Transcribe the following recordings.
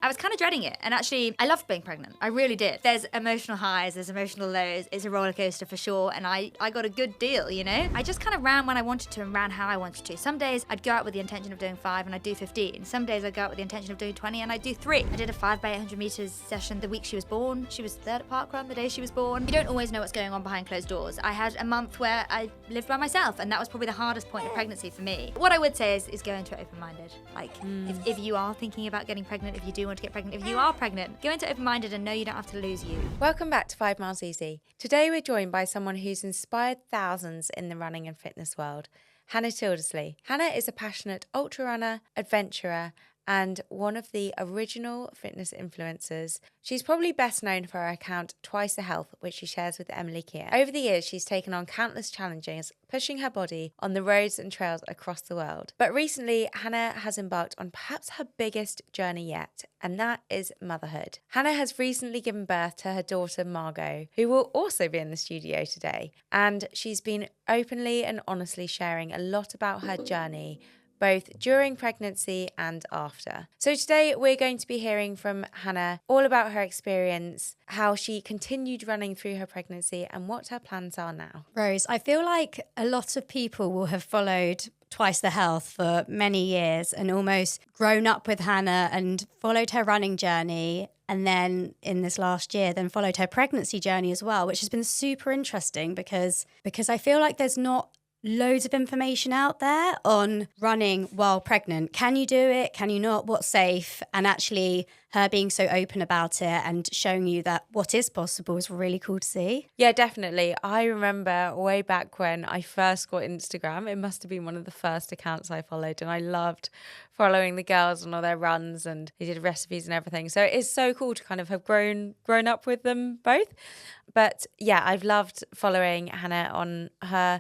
was kind of dreading it. And actually, I loved being pregnant. I really did. There's emotional highs, there's emotional lows. It's a roller coaster for sure. And I got a good deal, you know? I just kind of ran when I wanted to and ran how I wanted to. Some days I'd go out with the intention of doing 5 and I'd do 15. Some days I'd go out with the intention of doing 20 and I'd do 3. I did a 5 by 800 meters session the week she was born. She was third at Parkrun the day she was born. You don't always know what's going on behind closed doors. I had a month where I lived by myself, and that was probably the hardest point of pregnancy for me. What I would say is go into it open-minded. Like, if you are thinking about getting pregnant, if you do want to get pregnant, if you are pregnant, go into it open-minded and know you don't have to lose you. Welcome back to 5 Miles Easy. Today we're joined by someone who's inspired thousands in the running and fitness world, Hannah Tyldesley. Hannah is a passionate ultra runner, adventurer, and one of the original fitness influencers. She's probably best known for her account Twice the Health, which she shares with Emily Keir. Over the years, she's taken on countless challenges, pushing her body on the roads and trails across the world. But recently, Hannah has embarked on perhaps her biggest journey yet, and that is motherhood. Hannah has recently given birth to her daughter Margot, who will also be in the studio today. And she's been openly and honestly sharing a lot about her journey, both during pregnancy and after. So today we're going to be hearing from Hannah all about her experience, how she continued running through her pregnancy, and what her plans are now. Rose, I feel like a lot of people will have followed Twice the Health for many years and almost grown up with Hannah and followed her running journey. And then in this last year, then followed her pregnancy journey as well, which has been super interesting because I feel like there's not loads of information out there on running while pregnant. Can you do it? Can you not? What's safe? And actually her being so open about it and showing you that what is possible is really cool to see. Yeah, definitely. I remember way back when I first got Instagram, it must have been one of the first accounts I followed, and I loved following the girls on all their runs, and they did recipes and everything. So it is so cool to kind of have grown up with them both. But yeah, I've loved following Hannah on her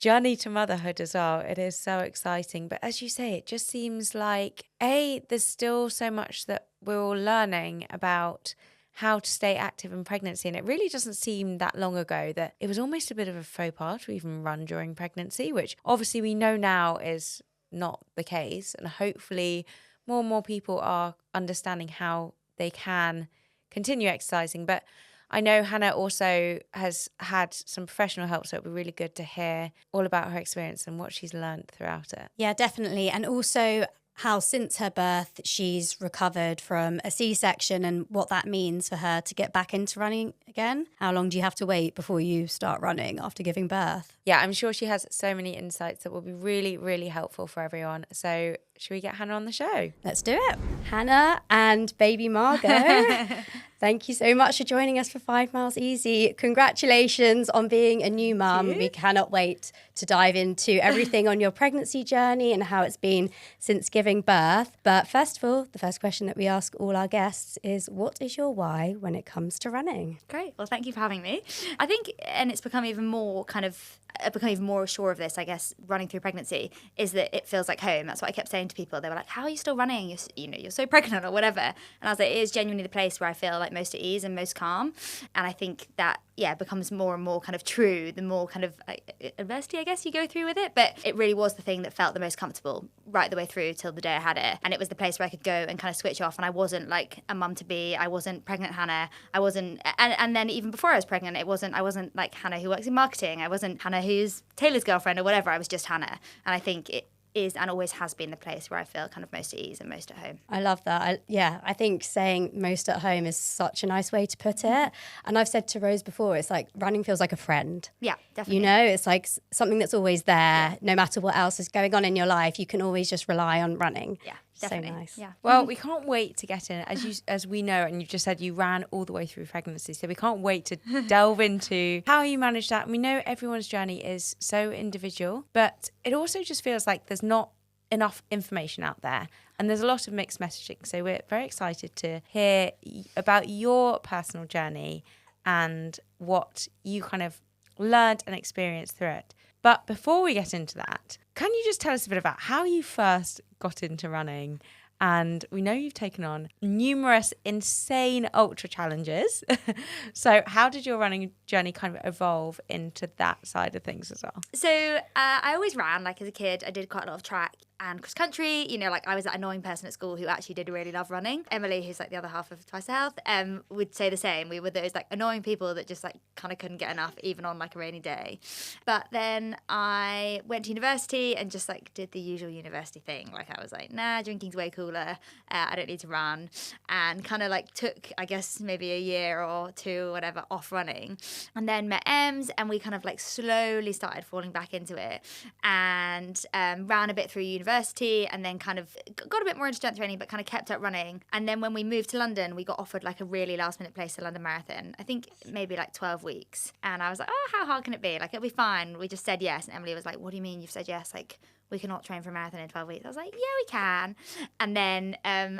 journey to motherhood as well. It is so exciting. But as you say, it just seems like, there's still so much that we're all learning about how to stay active in pregnancy. And it really doesn't seem that long ago that it was almost a bit of a faux pas to even run during pregnancy, which obviously we know now is not the case. And hopefully more and more people are understanding how they can continue exercising. But I know Hannah also has had some professional help, so it'll be really good to hear all about her experience and what she's learned throughout it. Yeah, definitely. And also how since her birth, she's recovered from a C-section and what that means for her to get back into running again. How long do you have to wait before you start running after giving birth? Yeah, I'm sure she has so many insights that will be really, really helpful for everyone. So should we get Hannah on the show? Let's do it. Hannah and baby Margot, thank you so much for joining us for 5 Miles Easy. Congratulations on being a new mum. We cannot wait to dive into everything on your pregnancy journey and how it's been since giving birth. But first of all, the first question that we ask all our guests is, what is your why when it comes to running? Great. Well, thank you for having me. I think, and it's become even more sure of this, I guess, running through pregnancy, is that it feels like home. That's what I kept saying to people. They were like, how are you still running? You're so pregnant or whatever. And I was like, it is genuinely the place where I feel like most at ease and most calm. And I think that, becomes more and more kind of true the more kind of adversity, I guess, you go through with it. But it really was the thing that felt the most comfortable right the way through till the day I had it. And it was the place where I could go and kind of switch off. And I wasn't like a mum to be. I wasn't pregnant Hannah. I wasn't, and then even before I was pregnant, I wasn't like Hannah who works in marketing. I wasn't Hannah who's Taylor's girlfriend or whatever. I was just Hannah. And I think it is and always has been the place where I feel kind of most at ease and most at home. I love that. I think saying most at home is such a nice way to put it. And I've said to Rose before, it's like running feels like a friend. Yeah, definitely. You know, it's like something that's always there. No matter what else is going on in your life, you can always just rely on running. Yeah. Definitely. So nice. Yeah. Well, we can't wait to get in. As we know, and you've just said you ran all the way through pregnancy, so we can't wait to delve into how you managed that. And we know everyone's journey is so individual, but it also just feels like there's not enough information out there, and there's a lot of mixed messaging. So we're very excited to hear about your personal journey and what you kind of learned and experienced through it. But before we get into that, can you just tell us a bit about how you first got into running? And we know you've taken on numerous insane ultra challenges. So how did your running journey kind of evolve into that side of things as well? So I always ran, like as a kid. I did quite a lot of track. and cross country. You know, like I was that annoying person at school who actually did really love running. Emily, who's like the other half of Twice the Health, would say the same. We were those like annoying people that just like kind of couldn't get enough, even on like a rainy day. But then I went to university and just like did the usual university thing. Like I was like, nah, drinking's way cooler. I don't need to run. And kind of like took, I guess, maybe a year or two or whatever off running. And then met Ems, and we kind of like slowly started falling back into it, and ran a bit through university, and then kind of got a bit more into strength training, but kind of kept up running. And then when we moved to London, we got offered like a really last minute place, the London Marathon. I think maybe like 12 weeks. And I was like, oh, how hard can it be? Like, it'll be fine. We just said yes. And Emily was like, what do you mean you've said yes? Like, we cannot train for a marathon in 12 weeks. I was like, yeah, we can. And then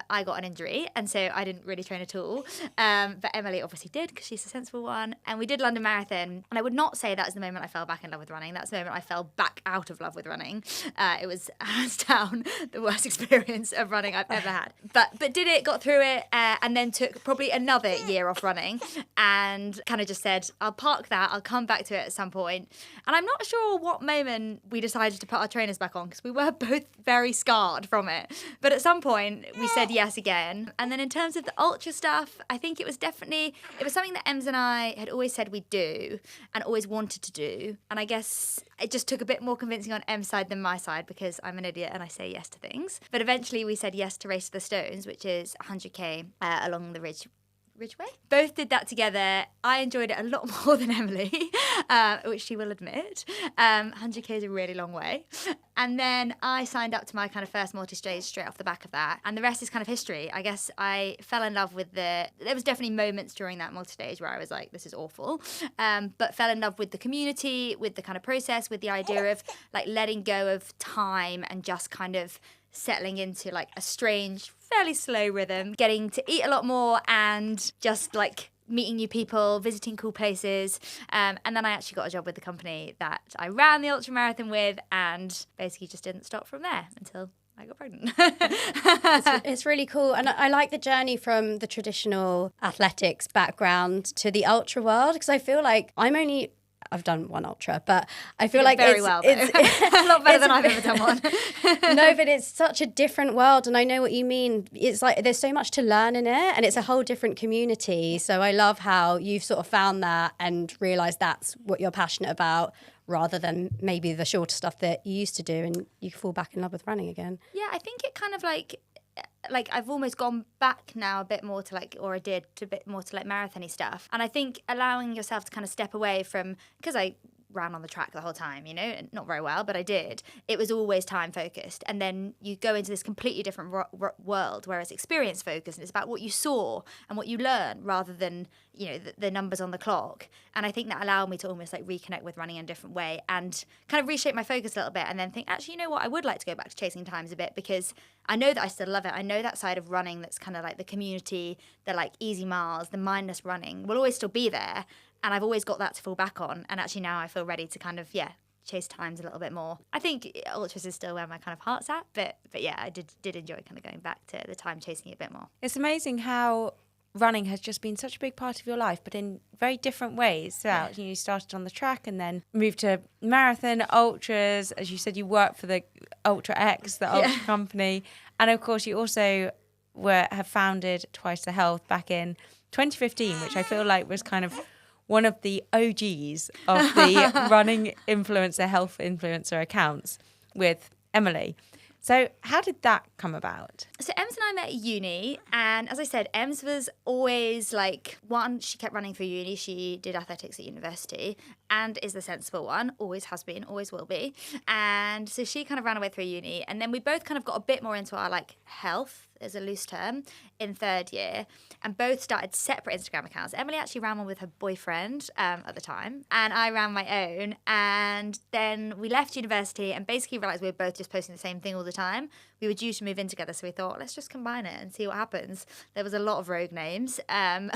I got an injury, and so I didn't really train at all. But Emily obviously did, because she's a sensible one. And we did London Marathon. And I would not say that's the moment I fell back in love with running. That's the moment I fell back out of love with running. It was hands down the worst experience of running I've ever had. But did it, got through it, and then took probably another year off running, and kind of just said, I'll park that. I'll come back to it at some point. And I'm not sure what moment we decided to put our trainers back on, because we were both very scarred from it. But at some point we said yes again. And then in terms of the ultra stuff, I think it was something that Ems and I had always said we'd do and always wanted to do. And I guess it just took a bit more convincing on Em's side than my side, because I'm an idiot and I say yes to things. But eventually we said yes to Race to the Stones, which is 100k along the Ridgeway. Both did that together. I enjoyed it a lot more than Emily, which she will admit. 100k is a really long way. And then I signed up to my kind of first multi-stage straight off the back of that. And the rest is kind of history. I guess I fell in love with there was definitely moments during that multi-stage where I was like, this is awful. But fell in love with the community, with the kind of process, with the idea of like letting go of time and just kind of settling into like a strange, fairly slow rhythm, getting to eat a lot more and just like meeting new people, visiting cool places. And then I actually got a job with the company that I ran the ultra marathon with, and basically just didn't stop from there until I got pregnant. It's really cool. And I like the journey from the traditional athletics background to the ultra world, because I feel like I've done one ultra, but I feel like it's a lot better than I've ever done one. No, but it's such a different world, and I know what you mean. It's like there's so much to learn in it, and it's a whole different community. So I love how you've sort of found that and realised that's what you're passionate about, rather than maybe the shorter stuff that you used to do, and you fall back in love with running again. Yeah, I think it kind of like I've almost gone back now a bit more to like, or I did to a bit more to like marathon-y stuff. And I think allowing yourself to kind of step away from, because I ran on the track the whole time, you know, not very well, but I did. It was always time focused. And then you go into this completely different world where it's experience focused, and it's about what you saw and what you learn rather than, you know, the numbers on the clock. And I think that allowed me to almost like reconnect with running in a different way and kind of reshape my focus a little bit, and then think, actually, you know what, I would like to go back to chasing times a bit, because I know that I still love it. I know that side of running that's kind of like the community, the like easy miles, the mindless running will always still be there. And I've always got that to fall back on. And actually now I feel ready to kind of, chase times a little bit more. I think ultras is still where my kind of heart's at. But yeah, I did enjoy kind of going back to the time chasing it a bit more. It's amazing how running has just been such a big part of your life, but in very different ways throughout. You started on the track and then moved to marathon, ultras. As you said, you worked for the Ultra X, the ultra company. And of course, you also have founded Twice the Health back in 2015, which I feel like was kind of one of the OGs of the running influencer, health influencer accounts with Emily. So how did that come about? So Ems and I met at uni, and as I said, Ems was always like, one, she kept running through uni. She did athletics at university and is the sensible one, always has been, always will be. And so she kind of ran away through uni, and then we both kind of got a bit more into our like health as a loose term in third year, and both started separate Instagram accounts. Emily actually ran one with her boyfriend at the time, and I ran my own. And then we left university and basically realised we were both just posting the same thing all the time. We were due to move in together, so we thought, let's just combine it and see what happens. There was a lot of rogue names, a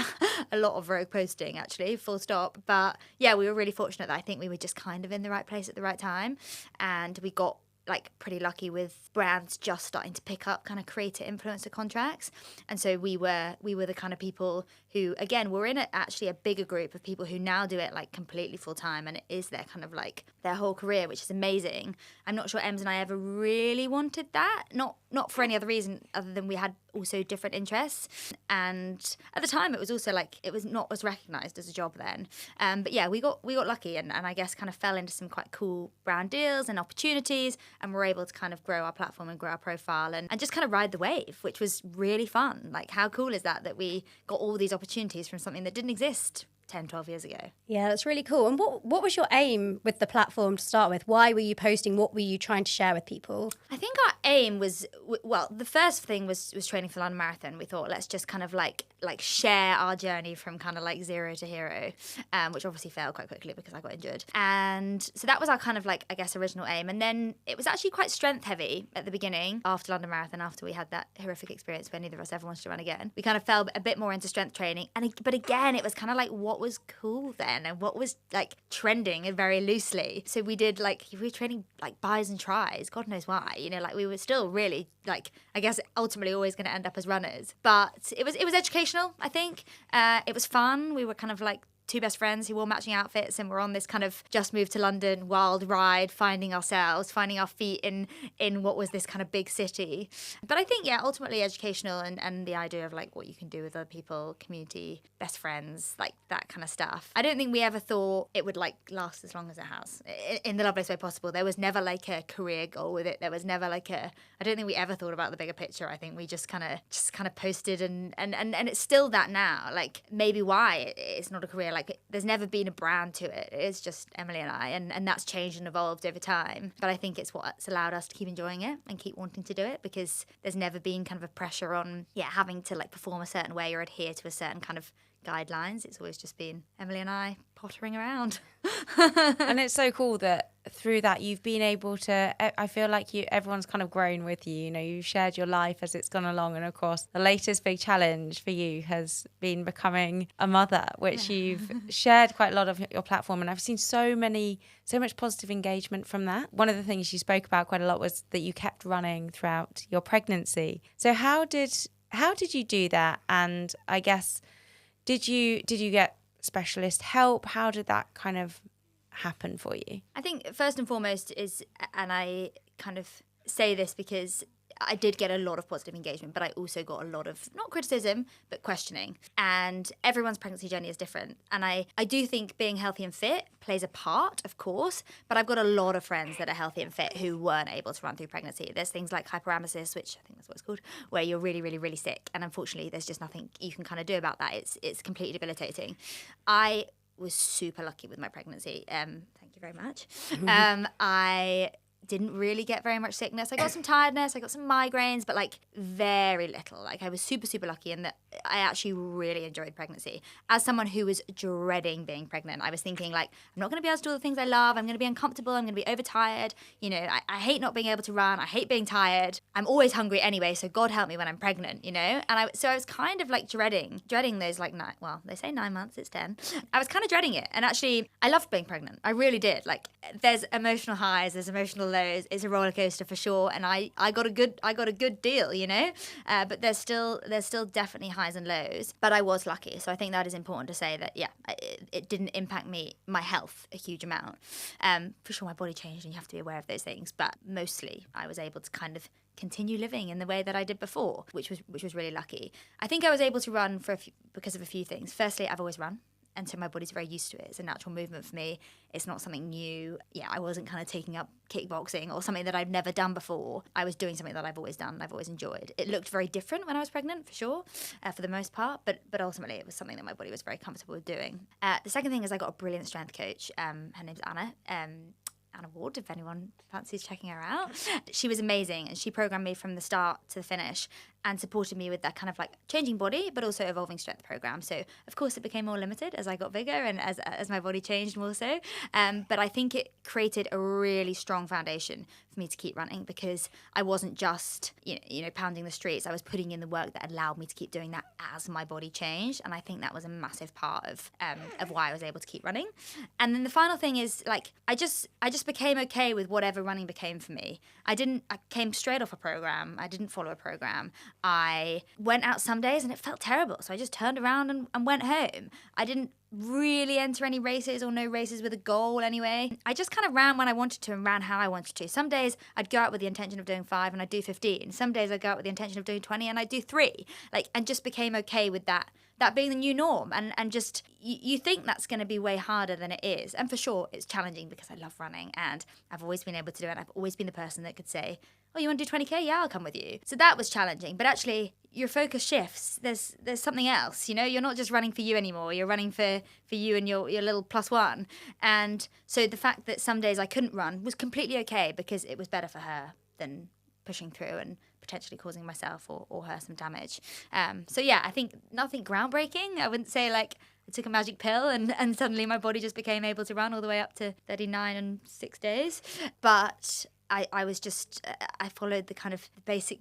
lot of rogue posting actually, full stop. But yeah, we were really fortunate that I think we were just kind of in the right place at the right time, and we got like pretty lucky with brands just starting to pick up kind of creator influencer contracts. And so we were the kind of people who, again, we're in actually a bigger group of people who now do it like completely full time, and it is their kind of like their whole career, which is amazing. I'm not sure Ems and I ever really wanted that, not for any other reason other than we had also different interests, and at the time it was also like it was not as recognized as a job then, but yeah, we got lucky and I guess kind of fell into some quite cool brand deals and opportunities, and we're able to kind of grow our platform and grow our profile and just kind of ride the wave, which was really fun. Like, how cool is that we got all these opportunities from something that didn't exist 10, 12 years ago. Yeah, that's really cool. And what was your aim with the platform to start with? Why were you posting? What were you trying to share with people? I think our aim was, well, the first thing was training for London Marathon. We thought, let's just kind of like share our journey from kind of like zero to hero, which obviously failed quite quickly because I got injured. And so that was our kind of like, I guess, original aim. And then it was actually quite strength heavy at the beginning after London Marathon, after we had that horrific experience where neither of us ever wanted to run again. We kind of fell a bit more into strength training. But again, it was kind of like what was cool then and what was like trending and very loosely. So we did like, we were training like buys and tries, God knows why, you know, like we were still really like, I guess ultimately always going to end up as runners. But it was educational, I think. It was fun. We were kind of like two best friends who wore matching outfits, and we're on this kind of just moved to London wild ride, finding ourselves, finding our feet in what was this kind of big city. But I think, yeah, ultimately educational and the idea of like what you can do with other people, community, best friends, like that kind of stuff. I don't think we ever thought it would like last as long as it has, in the loveliest way possible. There was never like a career goal with it. There was never like I don't think we ever thought about the bigger picture. I think we just kind of posted and it's still that now. Like maybe why it's not a career, like there's never been a brand to it. It's just Emily and I, and that's changed and evolved over time. But I think it's what's allowed us to keep enjoying it and keep wanting to do it, because there's never been kind of a pressure on having to like perform a certain way or adhere to a certain kind of guidelines. It's always just been Emily and I pottering around. And it's so cool that through that you've been able to, I feel like everyone's kind of grown with you, you know, you've shared your life as it's gone along, and of course the latest big challenge for you has been becoming a mother, which you've shared quite a lot of your platform, and I've seen so much positive engagement from that. One of the things you spoke about quite a lot was that you kept running throughout your pregnancy. So how did you do that? And I guess did you get specialist help? How did that kind of happen for you? I think first and foremost is, and I kind of say this because I did get a lot of positive engagement, but I also got a lot of, not criticism, but questioning. And everyone's pregnancy journey is different. And I do think being healthy and fit plays a part, of course, but I've got a lot of friends that are healthy and fit who weren't able to run through pregnancy. There's things like hyperemesis, which I think that's what it's called, where you're really, really, really sick. And unfortunately, there's just nothing you can kind of do about that. It's completely debilitating. I was super lucky with my pregnancy. Thank you very much. I didn't really get very much sickness. I got some tiredness, I got some migraines, but like very little. Like I was super, super lucky in that I actually really enjoyed pregnancy. As someone who was dreading being pregnant, I was thinking like, I'm not going to be able to do all the things I love. I'm going to be uncomfortable. I'm going to be overtired. You know, I hate not being able to run. I hate being tired. I'm always hungry anyway, so God help me when I'm pregnant, you know? And so I was kind of like dreading those like they say 9 months, it's 10. I was kind of dreading it. And actually, I loved being pregnant. I really did. Like there's emotional highs, there's emotional lows. It's a roller coaster for sure. And I got a good deal, you know? But there's still definitely highs and lows, but I was lucky. So I think that is important to say that, it didn't impact my health a huge amount. For sure, my body changed and you have to be aware of those things, but mostly I was able to kind of continue living in the way that I did before, which was really lucky. I think I was able to run because of a few things. Firstly, I've always run. And so my body's very used to it. It's a natural movement for me. It's not something new. I wasn't kind of taking up kickboxing or something that I've never done before. I was doing something that I've always done, I've always enjoyed. It looked very different when I was pregnant, for sure, for the most part. But ultimately, it was something that my body was very comfortable with doing. The second thing is I got a brilliant strength coach. Her name's Anna. Anna Ward, if anyone fancies checking her out. She was amazing, and she programmed me from the start to the finish. and supported me with that kind of like changing body, but also evolving strength program. So of course it became more limited as I got bigger and as my body changed more so. But I think it created a really strong foundation for me to keep running, because I wasn't just, pounding the streets. I was putting in the work that allowed me to keep doing that as my body changed. And I think that was a massive part of why I was able to keep running. And then the final thing is, like, I just became okay with whatever running became for me. I came straight off a program. I didn't follow a program. I went out some days and it felt terrible. So I just turned around and went home. I didn't really enter any races, or no races with a goal anyway. I just kind of ran when I wanted to and ran how I wanted to. Some days I'd go out with the intention of doing 5 and I'd do 15. Some days I'd go out with the intention of doing 20 and I'd do 3. And just became okay with that being the new norm. And just, you think that's going to be way harder than it is. And for sure, it's challenging because I love running and I've always been able to do it. And I've always been the person that could say, oh, you want to do 20K? Yeah, I'll come with you. So that was challenging. But actually, your focus shifts. There's something else, you're not just running for you anymore. You're running for you and your little +1. And so the fact that some days I couldn't run was completely okay, because it was better for her than pushing through and potentially causing myself or her some damage. So yeah, I think nothing groundbreaking. I wouldn't say like I took a magic pill and suddenly my body just became able to run all the way up to 39 and 6 days. But I was just, I followed the kind of basic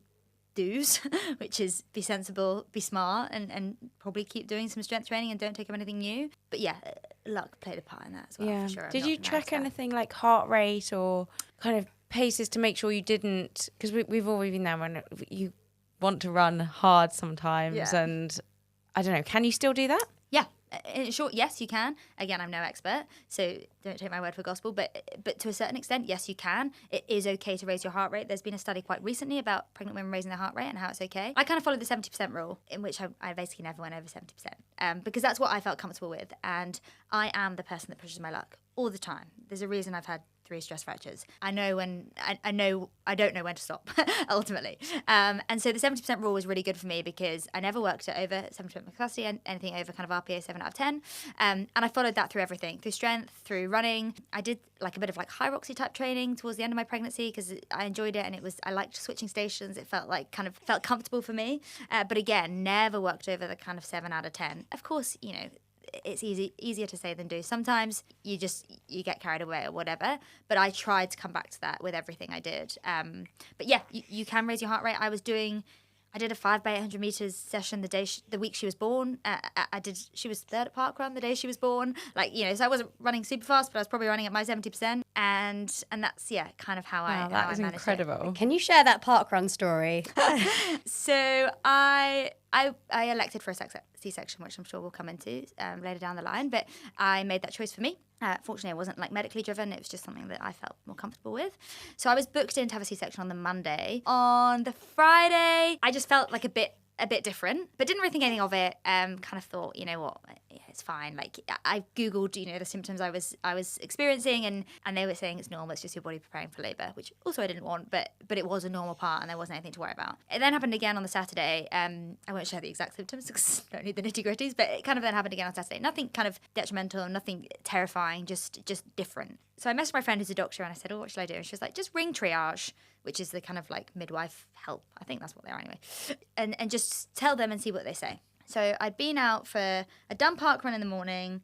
do's, which is be sensible, be smart, and probably keep doing some strength training and don't take up anything new. But yeah, luck played a part in that as well, Yeah. for sure. Did you track anything like heart rate or kind of paces to make sure you didn't, because we've all been there when you want to run hard sometimes, and I don't know, can you still do that? Yeah. In short, yes, you can. Again, I'm no expert, so don't take my word for gospel, but to a certain extent, yes, you can. It is okay to raise your heart rate. There's been a study quite recently about pregnant women raising their heart rate and how it's okay. I kind of followed the 70% rule, in which I basically never went over 70%, because that's what I felt comfortable with, and I am the person that pushes my luck all the time. There's a reason I've had 3 stress fractures. I know when I don't know when to stop ultimately. And so the 70% rule was really good for me, because I never worked at over 70% of my capacity, and anything over kind of RPA 7 out of 10. And I followed that through everything, through strength, through running. I did like a bit of like high roxy type training towards the end of my pregnancy, because I enjoyed it, and I liked switching stations. It felt felt comfortable for me. But again, never worked over the kind of 7 out of 10. Of course, it's easier to say than do. Sometimes you get carried away or whatever, but I tried to come back to that with everything I did. But yeah, you can raise your heart rate. I did a 5 by 800 meters session the week she was born. She was 3rd at Parkrun the day she was born. So I wasn't running super fast, but I was probably running at my 70%. And that's, kind of how I that is managed incredible. it. Can you share that parkrun story? So I elected for a C-section, which I'm sure we'll come into later down the line. But I made that choice for me. Fortunately, it wasn't like medically driven. It was just something that I felt more comfortable with. So I was booked in to have a C-section on the Monday. On the Friday, I just felt like a bit different, but didn't really think anything of it. Kind of thought, you know what, it's fine. Like I Googled, the symptoms I was experiencing, and they were saying it's normal. It's just your body preparing for labour, which also I didn't want, but it was a normal part, and there wasn't anything to worry about. It then happened again on the Saturday. I won't share the exact symptoms because I don't need the nitty gritties, but it kind of then happened again on Saturday. Nothing kind of detrimental, nothing terrifying, just different. So I messaged my friend who's a doctor, and I said, oh, what should I do? And she was like, just ring triage, which is the kind of like midwife help. I think that's what they are anyway. And just tell them and see what they say. So I'd been out I'd done Parkrun in the morning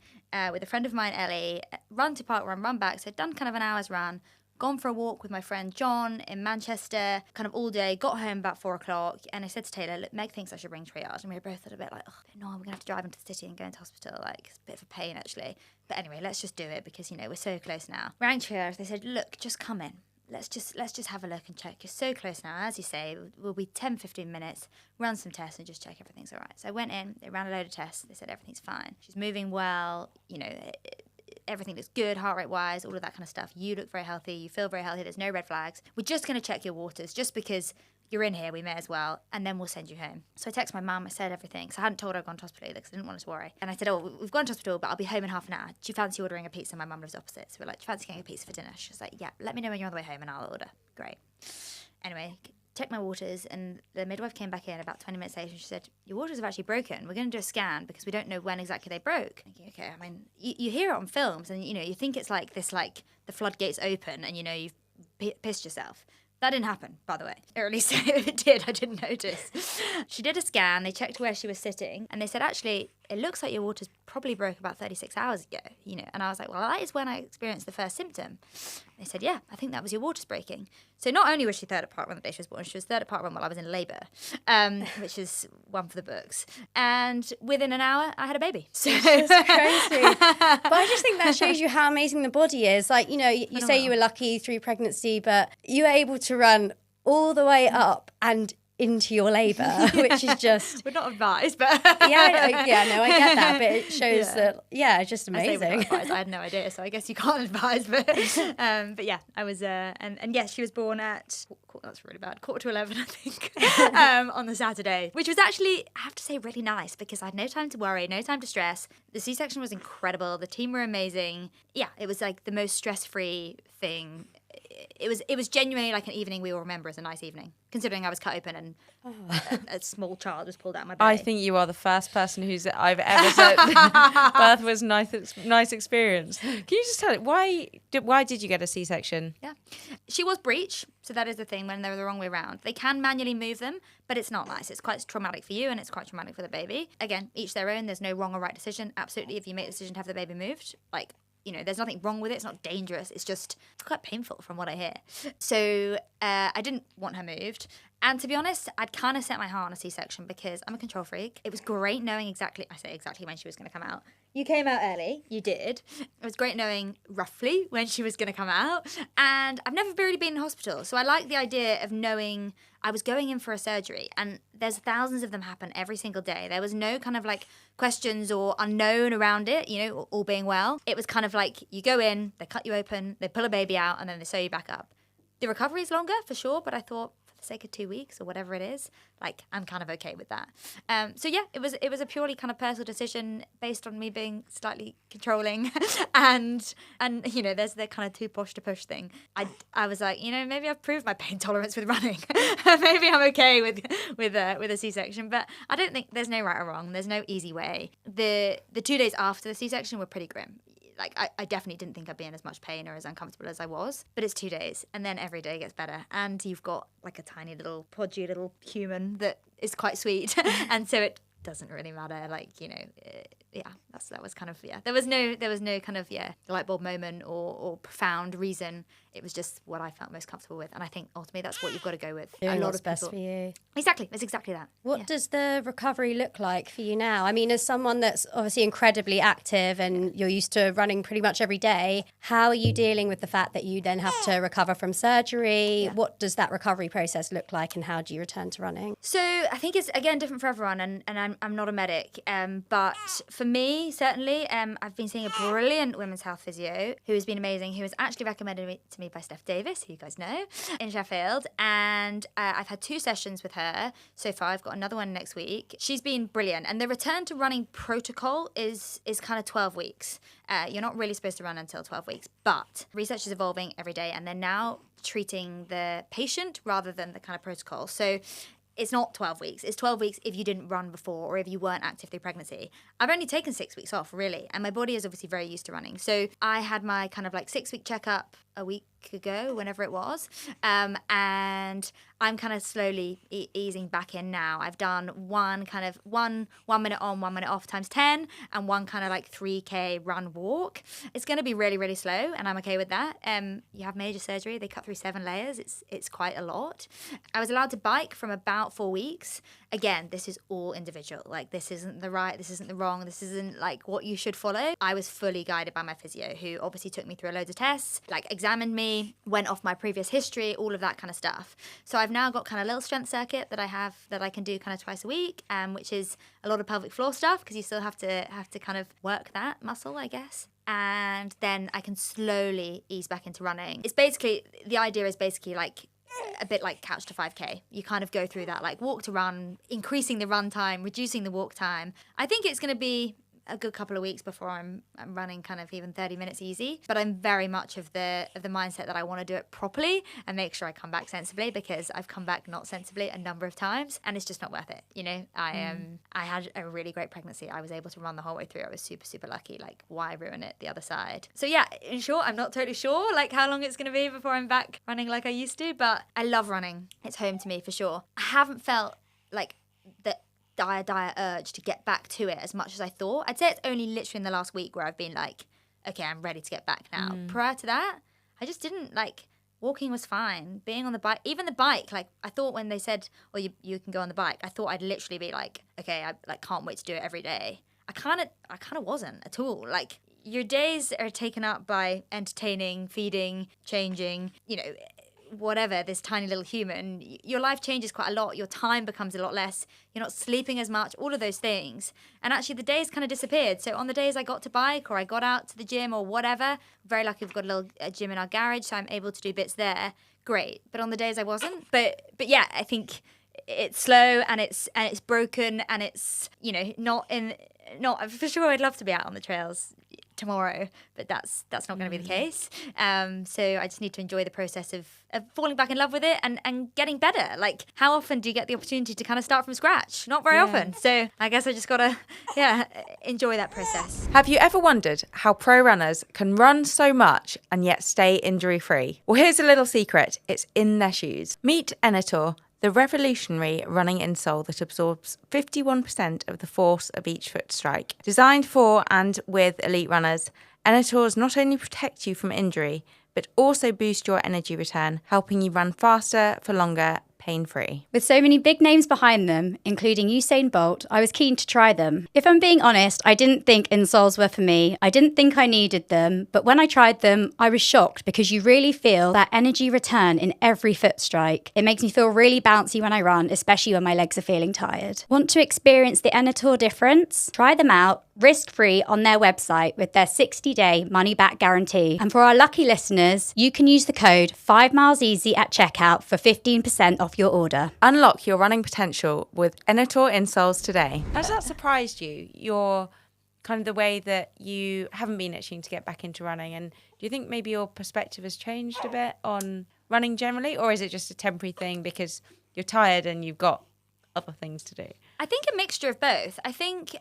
with a friend of mine, Ellie, run to Parkrun, run back. So I'd done kind of an hour's run, gone for a walk with my friend John in Manchester, kind of all day, got home about 4 o'clock. And I said to Taylor, look, Meg thinks I should ring triage. And we were both a bit like, oh, no, we're going to have to drive into the city and go into hospital. Like, it's a bit of a pain, actually. But anyway, let's just do it because, we're so close now. Rang triage. They said, look, just come in. Let's just have a look and check. You're so close now. As you say, we'll be 10, 15 minutes, run some tests and just check everything's all right. So I went in, they ran a load of tests. They said everything's fine. She's moving well, everything looks good, heart rate wise, all of that kind of stuff. You look very healthy. You feel very healthy. There's no red flags. We're just going to check your waters just because you're in here, we may as well, and then we'll send you home. So I texted my mum, I said everything, so I hadn't told her I'd gone to hospital either because I didn't want her to worry. And I said, oh, we've gone to hospital, but I'll be home in half an hour. Do you fancy ordering a pizza? My mum lives opposite. So we're like, do you fancy getting a pizza for dinner? She was like, yeah, let me know when you're on the way home and I'll order. Great. Anyway, checked my waters, and the midwife came back in about 20 minutes later and she said, your waters have actually broken. We're going to do a scan because we don't know when exactly they broke. Thinking, okay, I mean, you hear it on films and, you think it's like this, like the floodgates open and, you've pissed yourself. That didn't happen, by the way. Or at least if it did, I didn't notice. She did a scan, they checked where she was sitting, and they said, actually, it looks like your water's probably broke about 36 hours ago, And I was like, well, that is when I experienced the first symptom. They said, yeah, I think that was your water's breaking. So not only was she third at Parkrun the day she was born, she was third at Parkrun while I was in labour, which is one for the books. And within an hour, I had a baby. So It's crazy. But I just think that shows you how amazing the body is. Like, you say you were lucky through pregnancy, but you were able to run all the way up and into your labour, which is just... We're not advised, but... no, I get that, but it shows that, it's just amazing. I say we're not advised. I had no idea, so I guess you can't advise, but yeah, I was, and yes, she was born at, that's really bad, 11:15, I think, on the Saturday, which was actually, I have to say, really nice, because I had no time to worry, no time to stress. The C-section was incredible, the team were amazing. Yeah, it was like the most stress-free thing. It was genuinely like an evening we will remember as a nice evening, considering I was cut open and a small child was pulled out of my belly. I think you are the first person I've ever said birth was nice experience. Can you just tell it why did you get a C-section? Yeah, she was breech, so that is the thing when they're the wrong way around. They can manually move them, but it's not nice. It's quite traumatic for you and it's quite traumatic for the baby. Again, each their own. There's no wrong or right decision. Absolutely, if you make the decision to have the baby moved, there's nothing wrong with it. It's not dangerous. It's just quite painful from what I hear. So I didn't want her moved. And to be honest, I'd kind of set my heart on a C-section because I'm a control freak. It was great knowing exactly when she was going to come out. You came out early. You did. It was great knowing roughly when she was going to come out. And I've never really been in hospital. So I like the idea of knowing I was going in for a surgery. And there's thousands of them happen every single day. There was no kind of like questions or unknown around it, all being well. It was kind of like you go in, they cut you open, they pull a baby out, and then they sew you back up. The recovery is longer for sure, but I thought for the sake of 2 weeks or whatever it is, I'm kind of okay with that. So yeah, it was a purely kind of personal decision based on me being slightly controlling, and there's the kind of too posh to push thing. I was like, maybe I've proved my pain tolerance with running. Maybe I'm okay with a C-section, but I don't think there's no right or wrong. There's no easy way. The 2 days after the C-section were pretty grim. I definitely didn't think I'd be in as much pain or as uncomfortable as I was. But it's 2 days, and then every day gets better. And you've got like a tiny little podgy little human that is quite sweet. And so it doesn't really matter. That was kind of, There was no kind of, light bulb moment or profound reason. It was just what I felt most comfortable with. And I think ultimately that's what you've got to go with. Doing what's best for you. Exactly. That's exactly that. What does the recovery look like for you now? I mean, as someone that's obviously incredibly active and you're used to running pretty much every day, how are you dealing with the fact that you then have to recover from surgery? Yeah. What does that recovery process look like and how do you return to running? So I think it's, again, different for everyone and I'm not a medic. But for me, certainly, I've been seeing a brilliant women's health physio who has been amazing, who was actually recommended to me by Steph Davis, who you guys know, in Sheffield. And I've had 2 sessions with her so far. I've got another one next week. She's been brilliant. And the return to running protocol is kind of 12 weeks. You're not really supposed to run until 12 weeks, but research is evolving every day and they're now treating the patient rather than the kind of protocol. So it's not 12 weeks. It's 12 weeks if you didn't run before or if you weren't active through pregnancy. I've only taken 6 weeks off, really, and my body is obviously very used to running. So I had my kind of 6-week checkup a week ago, whenever it was, and I'm kind of slowly easing back in now. I've done one minute on, 1 minute off times 10, and one kind of 3K run walk. It's going to be really, really slow, and I'm okay with that. You have major surgery. They cut through 7 layers. It's quite a lot. I was allowed to bike from about 4 weeks. Again, this is all individual. This isn't the right, this isn't the wrong, this isn't what you should follow. I was fully guided by my physio, who obviously took me through loads of tests, examined me, went off my previous history, all of that kind of stuff. So I've now got kind of a little strength circuit that I can do kind of twice a week, which is a lot of pelvic floor stuff because you still have to kind of work that muscle, I guess. And then I can slowly ease back into running. The idea is basically a bit like couch to 5K. You kind of go through that walk to run, increasing the run time, reducing the walk time. I think it's going to be a good couple of weeks before I'm running kind of even 30 minutes easy. But I'm very much of the mindset that I want to do it properly and make sure I come back sensibly, because I've come back not sensibly a number of times and it's just not worth it. You know, I had a really great pregnancy. I was able to run the whole way through. I was super, super lucky. Like, why ruin it the other side? So yeah, in short, I'm not totally sure like how long it's going to be before I'm back running like I used to, but I love running. It's home to me for sure. I haven't felt like the dire urge to get back to it as much as I thought. I'd say it's only literally in the last week where I've been like, okay, I'm ready to get back now. Prior to that, I just didn't like. Walking was fine. Being on the bike, even the bike, like I thought when they said, "Oh, you can go on the bike," I thought I'd literally be like, "Okay, I like can't wait to do it every day." I kind of wasn't at all. Like, your days are taken up by entertaining, feeding, changing, you know, whatever, this tiny little human. Your life changes quite a lot. Your time becomes a lot less. You're not sleeping as much, all of those things. And actually the days kind of disappeared. So on the days I got to bike or I got out to the gym or whatever, very lucky we've got a little gym in our garage, so I'm able to do bits there. Great. But on the days I wasn't. But yeah, I think it's slow and it's broken and it's, you know, not for sure. I'd love to be out on the trails tomorrow, but that's not going to be the case. So I just need to enjoy the process of falling back in love with it and getting better. Like, how often do you get the opportunity to kind of start from scratch? Not very often. So I guess I just got to, enjoy that process. Have you ever wondered how pro runners can run so much and yet stay injury free? Well, here's a little secret. It's in their shoes. Meet ENERTOR, the revolutionary running insole that absorbs 51% of the force of each foot strike. Designed for and with elite runners, ENERTORs not only protect you from injury, but also boost your energy return, helping you run faster for longer, pain-free. With so many big names behind them, including Usain Bolt, I was keen to try them. If I'm being honest, I didn't think insoles were for me. I didn't think I needed them, but when I tried them, I was shocked because you really feel that energy return in every foot strike. It makes me feel really bouncy when I run, especially when my legs are feeling tired. Want to experience the ENERTOR difference? Try them out risk-free on their website with their 60-day money-back guarantee. And for our lucky listeners, you can use the code 5mileseasy at checkout for 15% off your order. Unlock your running potential with ENERTOR insoles today. Has that surprised you? Your kind of the way that you haven't been itching to get back into running, and do you think maybe your perspective has changed a bit on running generally, or is it just a temporary thing because you're tired and you've got other things to do? I think a mixture of both. I think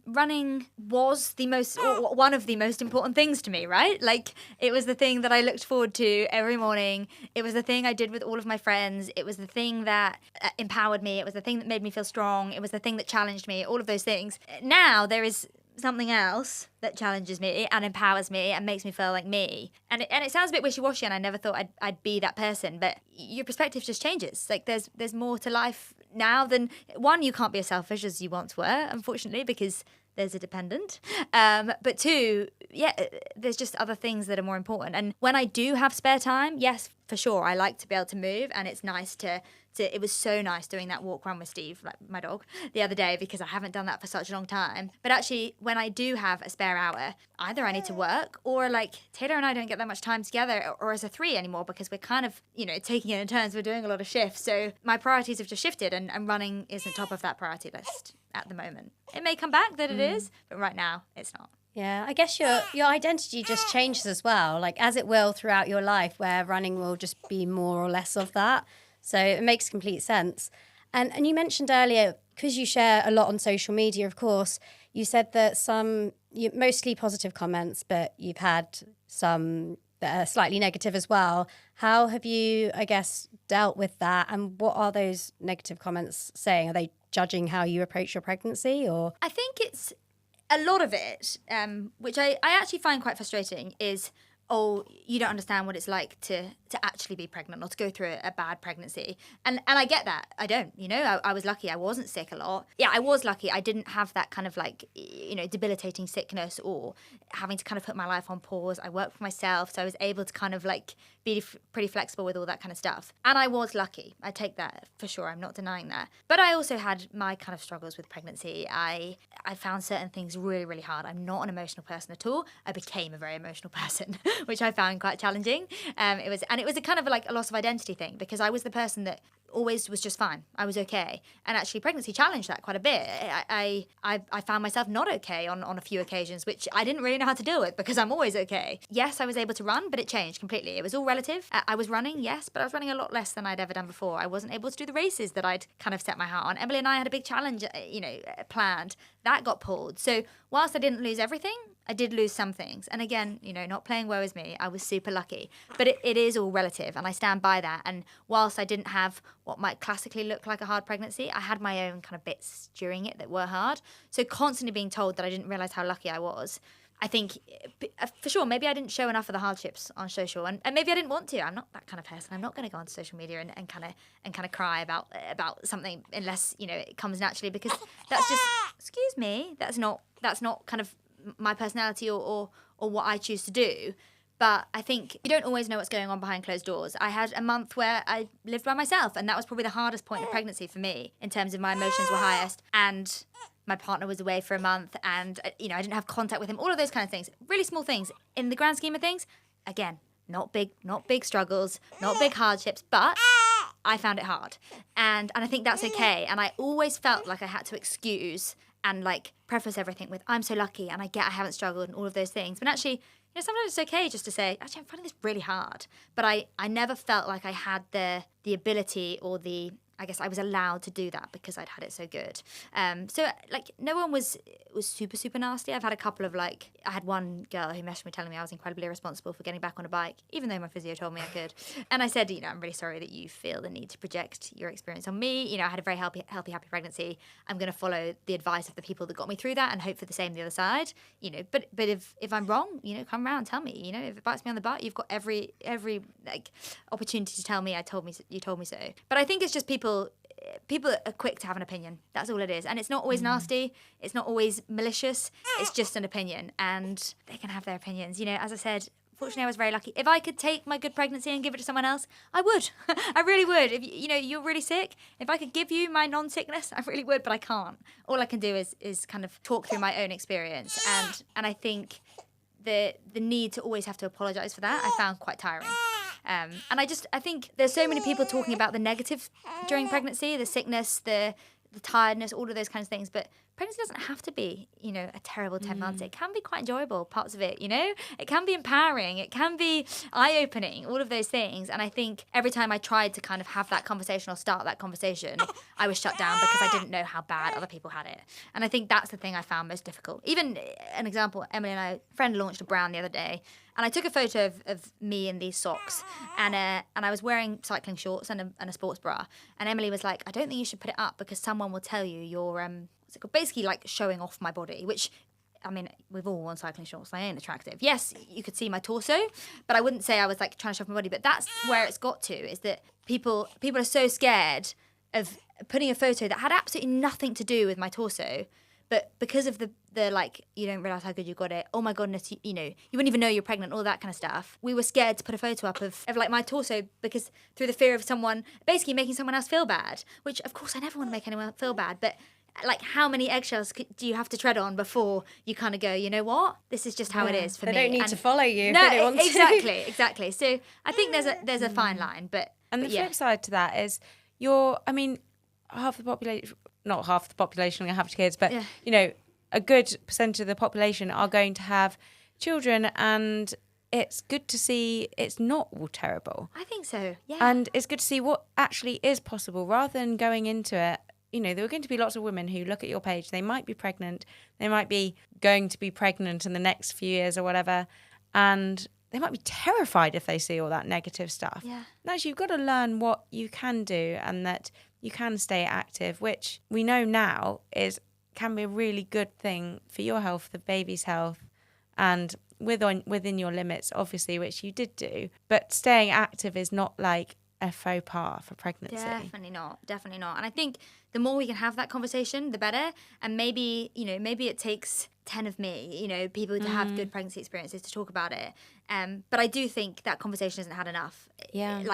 running was one of the most important things to me, right? Like, it was the thing that I looked forward to every morning. It was the thing I did with all of my friends. It was the thing that empowered me. It was the thing that made me feel strong. It was the thing that challenged me, all of those things. Now there is something else that challenges me and empowers me and makes me feel like me. And it sounds a bit wishy-washy, and I never thought I'd be that person, but your perspective just changes. Like, there's more to life now than, one, you can't be as selfish as you once were, unfortunately, because there's a dependent. But two, there's just other things that are more important. And when I do have spare time, yes, for sure, I like to be able to move, and it's nice to it was so nice doing that walk run with Steve, like my dog, the other day, because I haven't done that for such a long time. But actually, when I do have a spare hour, either I need to work, or like Taylor and I don't get that much time together or as a three anymore, because we're kind of, taking it in turns. We're doing a lot of shifts. So my priorities have just shifted, and running isn't top of that priority list at the moment. It may come back that it is, but right now it's not. Yeah, I guess your identity just changes as well, like as it will throughout your life, where running will just be more or less of that. So it makes complete sense. And you mentioned earlier, because you share a lot on social media, of course, you said that mostly positive comments, but you've had some that are slightly negative as well. How have you, I guess, dealt with that? And what are those negative comments saying? Are they judging how you approach your pregnancy, or? I think it's a lot of it, which I actually find quite frustrating, is, oh, you don't understand what it's like to actually be pregnant or to go through a bad pregnancy. And I get that. I don't, I was lucky. I wasn't sick a lot. Yeah, I was lucky. I didn't have that kind of like, debilitating sickness or having to kind of put my life on pause. I worked for myself, so I was able to kind of like be pretty flexible with all that kind of stuff. And I was lucky. I take that for sure. I'm not denying that. But I also had my kind of struggles with pregnancy. I found certain things really, really hard. I'm not an emotional person at all. I became a very emotional person, which I found quite challenging. It was a kind of like a loss of identity thing, because I was the person that always was just fine. I was okay. And actually pregnancy challenged that quite a bit. I found myself not okay on a few occasions, which I didn't really know how to deal with because I'm always okay. Yes, I was able to run, but it changed completely. It was all relative. I was running, yes, but I was running a lot less than I'd ever done before. I wasn't able to do the races that I'd kind of set my heart on. Emily and I had a big challenge, planned. That got pulled. So whilst I didn't lose everything, I did lose some things. And again, not playing woe is me, I was super lucky. But it is all relative, and I stand by that. And whilst I didn't have what might classically look like a hard pregnancy, I had my own kind of bits during it that were hard. So constantly being told that I didn't realise how lucky I was, I think, for sure, maybe I didn't show enough of the hardships on social, and maybe I didn't want to. I'm not that kind of person. I'm not going to go onto social media and kind of cry about something unless it comes naturally, because that's just, excuse me, that's not kind of my personality or what I choose to do. But I think you don't always know what's going on behind closed doors. I had a month where I lived by myself, and that was probably the hardest point of pregnancy for me in terms of my emotions were highest. And my partner was away for a month, and I didn't have contact with him. All of those kind of things, really small things. In the grand scheme of things, again, not big struggles, not big hardships, but I found it hard, and I think that's okay. And I always felt like I had to excuse and preface everything with I'm so lucky and I haven't struggled and all of those things. But actually, sometimes it's okay just to say, actually, I'm finding this really hard. But I never felt like I had the ability or I guess I was allowed to do that because I'd had it so good. So no one was super, super nasty. I've had a couple of I had one girl who messaged me telling me I was incredibly irresponsible for getting back on a bike, even though my physio told me I could. And I said, I'm really sorry that you feel the need to project your experience on me. I had a very happy pregnancy. I'm going to follow the advice of the people that got me through that and hope for the same the other side. But if I'm wrong, come around and tell me. If it bites me on the butt, you've got every opportunity to tell me you told me so. But I think it's just people are quick to have an opinion. That's all it is. And it's not always nasty. It's not always malicious. It's just an opinion. And they can have their opinions. As I said, fortunately I was very lucky. If I could take my good pregnancy and give it to someone else, I would. I really would. If you're really sick, if I could give you my non-sickness, I really would, but I can't. All I can do is kind of talk through my own experience. And I think the need to always have to apologise for that, I found quite tiring. And I think there's so many people talking about the negative during pregnancy, the sickness, the tiredness, all of those kinds of things. But pregnancy doesn't have to be, a terrible 10 months. It can be quite enjoyable, parts of it, It can be empowering. It can be eye-opening, all of those things. And I think every time I tried to kind of have that conversation or start that conversation, I was shut down because I didn't know how bad other people had it. And I think that's the thing I found most difficult. Even an example, Emily and a friend launched a brand the other day, and I took a photo of me in these socks, and I was wearing cycling shorts and a sports bra. And Emily was like, I don't think you should put it up because someone will tell you you're basically showing off my body, which, I mean, we've all worn cycling shorts. They ain't attractive. Yes, you could see my torso, but I wouldn't say I was trying to show off my body. But that's where it's got to, is that people are so scared of putting a photo that had absolutely nothing to do with my torso. But because of the you don't realise how good you got it, oh my goodness, you wouldn't even know you're pregnant, all that kind of stuff. We were scared to put a photo up of my torso because through the fear of someone basically making someone else feel bad, which of course I never want to make anyone feel bad, but how many eggshells do you have to tread on before you kind of go, you know what, this is just how it is for me. They don't need to follow you. No, if they don't want to. exactly. So I think there's a fine line, but the yeah. flip side to that is half the population, not half the population will have kids, but a good percentage of the population are going to have children, and it's good to see it's not all terrible. I think so, yeah. And it's good to see what actually is possible rather than going into it. There are going to be lots of women who look at your page, they might be pregnant, they might be going to be pregnant in the next few years or whatever, and they might be terrified if they see all that negative stuff. Yeah. And actually, you've got to learn what you can do and that you can stay active, which we know now can be a really good thing for your health, the baby's health, and within your limits, obviously, which you did do. But staying active is not like a faux pas for pregnancy. Definitely not. And I think the more we can have that conversation, the better. And maybe it takes 10 of me, people to have good pregnancy experiences to talk about it. But I do think that conversation isn't had enough. Yeah.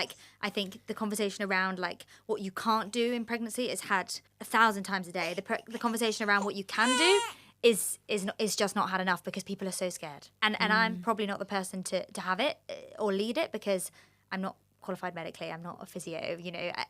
I think the conversation around what you can't do in pregnancy is had 1,000 times a day. The conversation around what you can do is just not had enough because people are so scared. And I'm probably not the person to have it or lead it because I'm not qualified medically. I'm not a physio.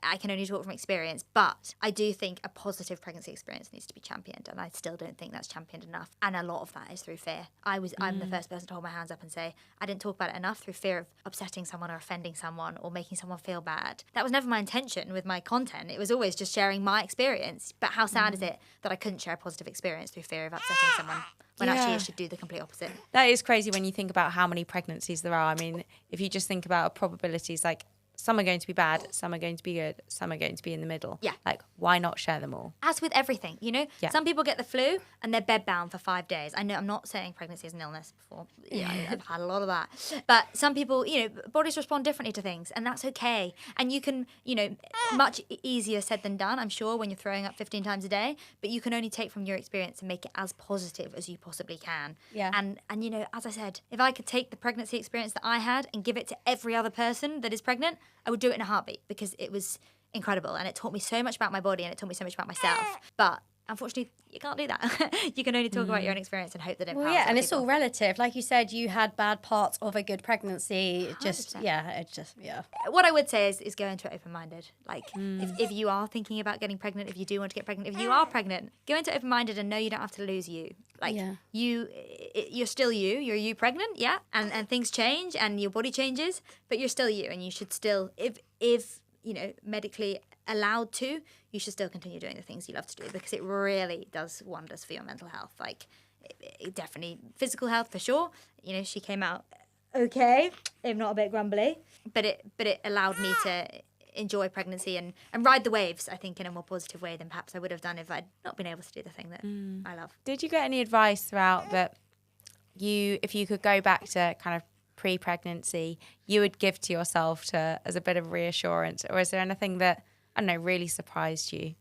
I can only talk from experience. But I do think a positive pregnancy experience needs to be championed, and I still don't think that's championed enough. And a lot of that is through fear. I'm the first person to hold my hands up and say I didn't talk about it enough through fear of upsetting someone or offending someone or making someone feel bad. That was never my intention with my content. It was always just sharing my experience. But how sad is it that I couldn't share a positive experience through fear of upsetting someone? When actually it should do the complete opposite. That is crazy when you think about how many pregnancies there are. I mean, if you just think about probabilities, like some are going to be bad, some are going to be good, some are going to be in the middle. Yeah. Like, why not share them all? As with everything, Yeah. Some people get the flu and they're bedbound for 5 days. I know I'm not saying pregnancy is an illness before. Yeah, I've had a lot of that. But some people, bodies respond differently to things, and that's okay. And you can, much easier said than done, I'm sure, when you're throwing up 15 times a day, but you can only take from your experience and make it as positive as you possibly can. Yeah. And as I said, if I could take the pregnancy experience that I had and give it to every other person that is pregnant, I would do it in a heartbeat, because it was incredible and it taught me so much about my body and it taught me so much about myself. But unfortunately, you can't do that. You can only talk about your own experience and hope that it empowers other and it's people. all relative. Like you said, you had bad parts of a good pregnancy. 100%. What I would say is go into it open-minded. Like, if you are thinking about getting pregnant, if you do want to get pregnant, if you are pregnant, go into it open-minded and know you don't have to lose you. Like, you're still you. You're you pregnant, yeah? And things change and your body changes, but you're still you, and you should still, if medically allowed to, you should still continue doing the things you love to do, because it really does wonders for your mental health. Like, it definitely physical health for sure. She came out okay, if not a bit grumbly, but it allowed me to enjoy pregnancy and ride the waves, I think, in a more positive way than perhaps I would have done if I'd not been able to do the thing that I love. Did you get any advice throughout that if you could go back to kind of pre-pregnancy, you would give to yourself as a bit of reassurance? Or is there anything that, I don't know, really surprised you?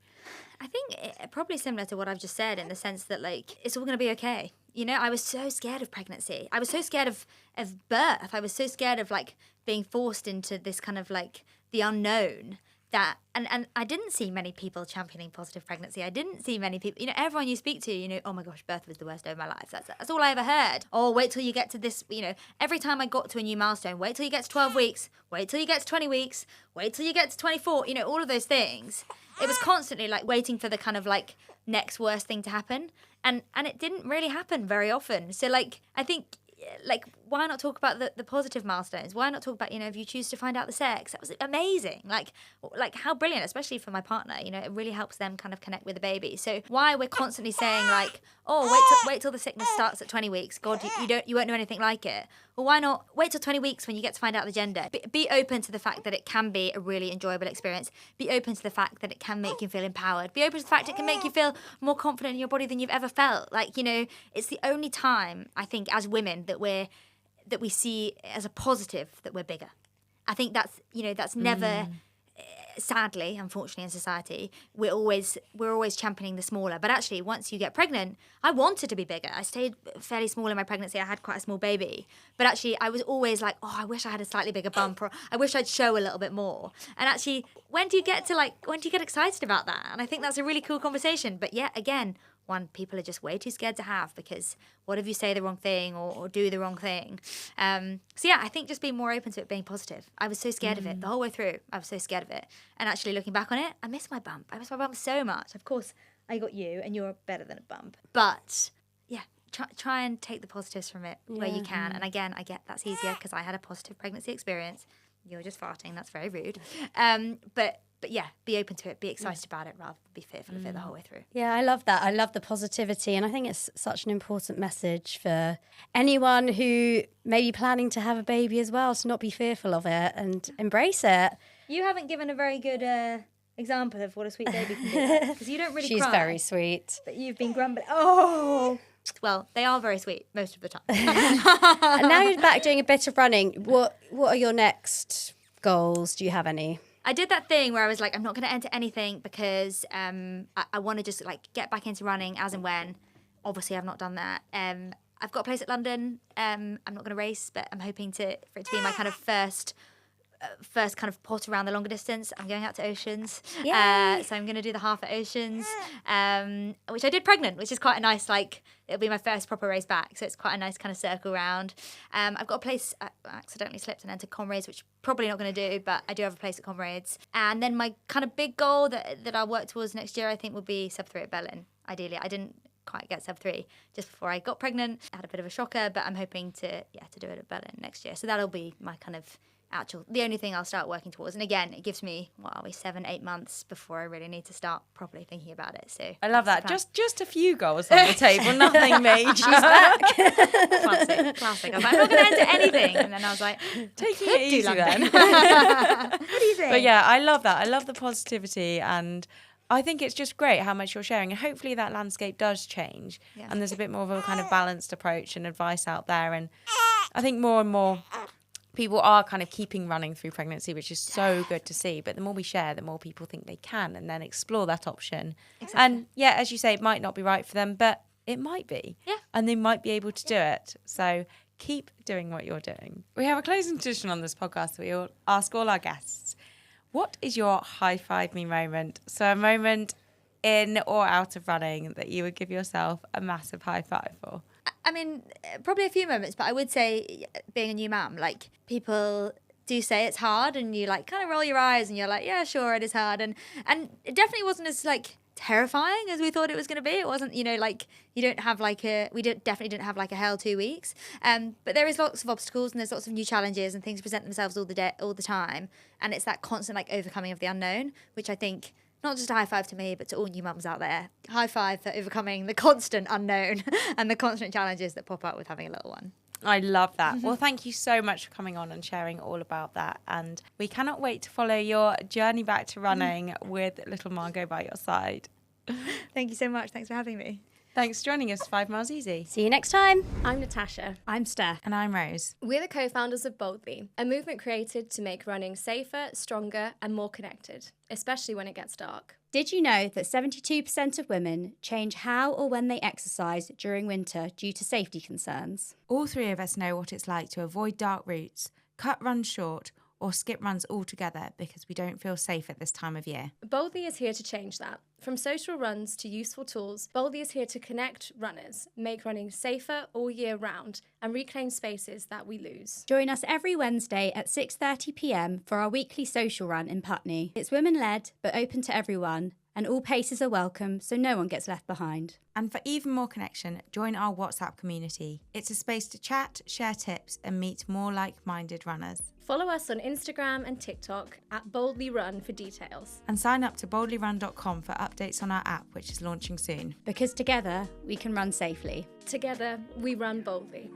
I think probably similar to what I've just said, in the sense that, like, it's all going to be okay. I was so scared of pregnancy. I was so scared of birth. I was so scared of, like, being forced into this kind of, like, the unknown. That and I didn't see many people championing positive pregnancy. I didn't see many people, everyone you speak to, oh my gosh, birth was the worst day of my life. That's all I ever heard. Oh, wait till you get to this, every time I got to a new milestone, wait till you get to 12 weeks, wait till you get to 20 weeks, wait till you get to 24, all of those things. It was constantly like waiting for the kind of like next worst thing to happen. And it didn't really happen very often. So, like, I think, like, why not talk about the positive milestones? Why not talk about, if you choose to find out the sex? That was amazing. Like how brilliant, especially for my partner. It really helps them kind of connect with the baby. So why we're constantly saying, like, oh, wait till the sickness starts at 20 weeks. God, you won't know anything like it. Well, why not wait till 20 weeks when you get to find out the gender? Be open to the fact that it can be a really enjoyable experience. Be open to the fact that it can make you feel empowered. Be open to the fact it can make you feel more confident in your body than you've ever felt. Like, it's the only time, I think, as women that we see as a positive that we're bigger. I think that's never, sadly, unfortunately, in society, we're always championing the smaller. But actually, once you get pregnant, I wanted to be bigger. I stayed fairly small in my pregnancy. I had quite a small baby. But actually, I was always like, oh, I wish I had a slightly bigger bump, or I wish I'd show a little bit more. And actually, when do you get excited about that? And I think that's a really cool conversation. But yet again, people are just way too scared to have, because what if you say the wrong thing or do the wrong thing? So yeah, I think just being more open to it being positive. I was so scared of it the whole way through. I was so scared of it. And actually looking back on it, I miss my bump. I miss my bump so much. Of course, I got you and you're better than a bump. But yeah, try and take the positives from it where you can. And again, I get that's easier because I had a positive pregnancy experience. You're just farting. That's very rude. But yeah, be open to it, be excited about it rather than be fearful of it the whole way through. Yeah, I love that. I love the positivity. And I think it's such an important message for anyone who may be planning to have a baby as well, to not be fearful of it and embrace it. You haven't given a very good example of what a sweet baby can do, because you don't really cry. She's very sweet. But you've been grumbling. Oh! Well, they are very sweet most of the time. And now you're back doing a bit of running. What are your next goals? Do you have any? I did that thing where I was like, I'm not going to enter anything because I want to just like get back into running as and when. Obviously, I've not done that. I've got a place at London. I'm not going to race, but I'm hoping for it to be my kind of first first kind of pot around the longer distance. I'm going out to Oceans. Yay. So I'm going to do the half at Oceans, which I did pregnant, which is quite a nice, like, it'll be my first proper race back. So it's quite a nice kind of circle round. I've got a place, I accidentally slipped and entered Comrades, which probably not going to do, but I do have a place at Comrades. And then my kind of big goal that I'll work towards next year, I think, will be sub 3 at Berlin. Ideally, I didn't quite get sub 3 just before I got pregnant. I had a bit of a shocker, but I'm hoping to do it at Berlin next year. So that'll be my kind of the only thing I'll start working towards. And again, it gives me, 7-8 months before I really need to start properly thinking about it. So I love that. Just a few goals on the table, nothing major. She's back. Classic. I was like, I'm not going to enter anything. And then I was like, taking it easy then. What do you think? But yeah, I love that. I love the positivity, and I think it's just great how much you're sharing, and hopefully that landscape does change and there's a bit more of a kind of balanced approach and advice out there. And I think more and more people are kind of keeping running through pregnancy, which is so good to see. But the more we share, the more people think they can and then explore that option. Exactly. And yeah, as you say, it might not be right for them, but it might be. Yeah. And they might be able to do it. So keep doing what you're doing. We have a closing tradition on this podcast that we all ask all our guests. What is your high five me moment? So a moment in or out of running that you would give yourself a massive high five for. I mean, probably a few moments, but I would say being a new mum, like, people do say it's hard and you, like, kind of roll your eyes and you're like, yeah, sure, it is hard. And it definitely wasn't as, like, terrifying as we thought it was going to be. It wasn't, like, you don't have, like, definitely didn't have, like, a hell 2 weeks. But there is lots of obstacles and there's lots of new challenges and things present themselves all the time. And it's that constant, like, overcoming of the unknown, which I think, not just a high five to me, but to all new mums out there. High five for overcoming the constant unknown and the constant challenges that pop up with having a little one. I love that. Well, thank you so much for coming on and sharing all about that. And we cannot wait to follow your journey back to running with little Margot by your side. Thank you so much. Thanks for having me. Thanks for joining us, 5 Miles Easy. See you next time. I'm Natasha. I'm Steph. And I'm Rose. We're the co-founders of Boldly, a movement created to make running safer, stronger, and more connected, especially when it gets dark. Did you know that 72% of women change how or when they exercise during winter due to safety concerns? All 3 of us know what it's like to avoid dark routes, cut runs short, or skip runs altogether because we don't feel safe at this time of year. Boldly is here to change that. From social runs to useful tools, Boldly is here to connect runners, make running safer all year round, and reclaim spaces that we lose. Join us every Wednesday at 6:30 p.m. for our weekly social run in Putney. It's women-led, but open to everyone, and all paces are welcome, so no one gets left behind. And for even more connection, join our WhatsApp community. It's a space to chat, share tips, and meet more like-minded runners. Follow us on Instagram and TikTok at Boldly Run for details. And sign up to boldlyrun.com for updates on our app, which is launching soon. Because together, we can run safely. Together, we run boldly.